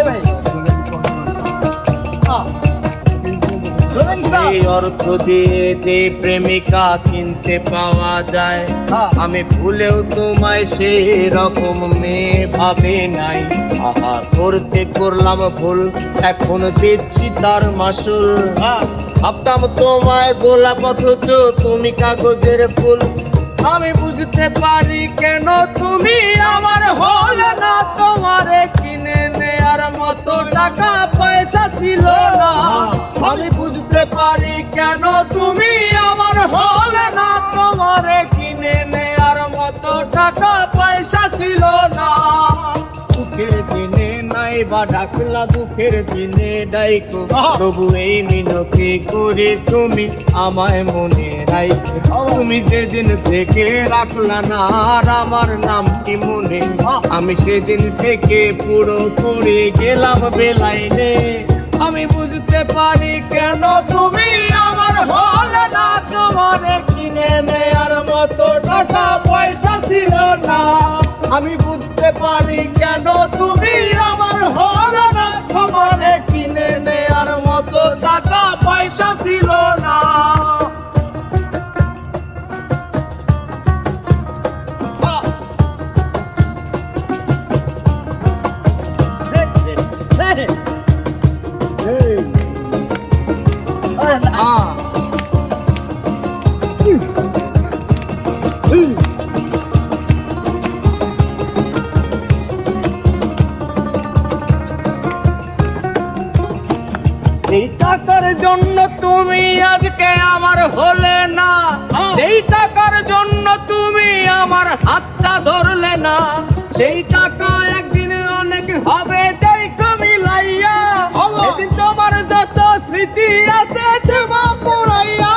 ভাই ভাই এই অর্থ দিয়ে যে প্রেমিকা কিনতে পাওয়া যায়, আমি ভুলেও তোমায় সেই রকম মেয়ে ভাবে নাই। আহা করতে করলাম ভুল, এখন দিচ্ছি তার মাসুল। ভাবতাম তোমায় গোলাপ অথচ তুমি কাগজের ফুল। আমি বুঝতে পারি কেন তুমি আমার হলে না, তোমারে কিনে নেয়ার মতো টাকা পয়সা ছিল না। আমি বুঝতে পারি কেন তুমি আমার হলে না, তোমারে কিনে নেয়ার মতো টাকা পয়সা ছিল না। সুখের দিনে নাই বা ডাকলা, দুঃখের দিনে ডাইকো, তবু এই মিনতি করে তুমি আমায় মনে রাইখো। তুমি যেদিন থেকে রাখলা না আর আমার নামটি মনে, আমি সেদিন থেকে পুরো পড়ে গেলাম বেলাইনে। আমি বুঝতে পারি কেন তুমি আমার হলে না, তোমারে কিনে নেয়ার মতো টাকা পয়সা ছিল না। আমি বুঝতে পারি কেন তুমি আমার হলে না, তোমারে কিনে নেয়ার মতো টাকা পয়সা ছিল না। এই টাকার জন্য তুমি আজকে আমার হলে না, সেই টাকার জন্য তুমি আমার হাতটা ধরলে না। সেই টাকা একদিন অনেক হবে দেখো মিলাইয়া, সেদিন তোমার যত স্মৃতি আছে দেবা পুরাইয়া।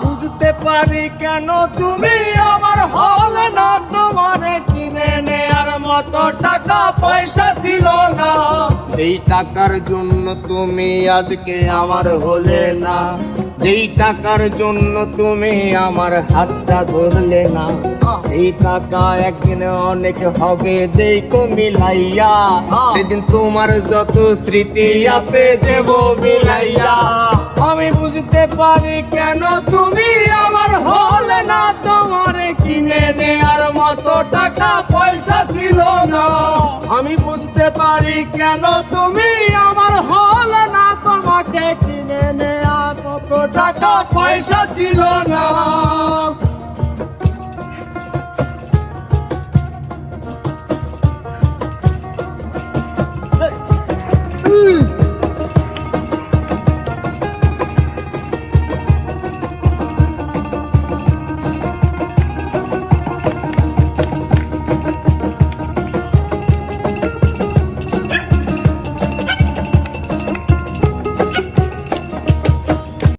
বুঝতে পারি কেন তুমি আমার হলে না, তোমারে কিনে নেয়ার মতো টাকা পয়সা ছিল না। এই টাকার জন্য তুমি আজকে আমার হলে না, যেই টাকার জন্য তুমি আমার হাতটা ধরলে না। এই টাকা একদিন অনেক হবে দেখো মিলাইয়া, সেদিন তোমার যত স্মৃতি আছে দেব মিলাইয়া। আমি বুঝতে পারি কেন তুমি আমার হলে না, তোমারে কিনে নেয়ার মতো টাকা পয়সা ছিল না। আমি বুঝতে পারি কেন তুমি আমার হলে না, তোমাকে কিনে নেয়ার মতো টাকা পয়সা ছিল না।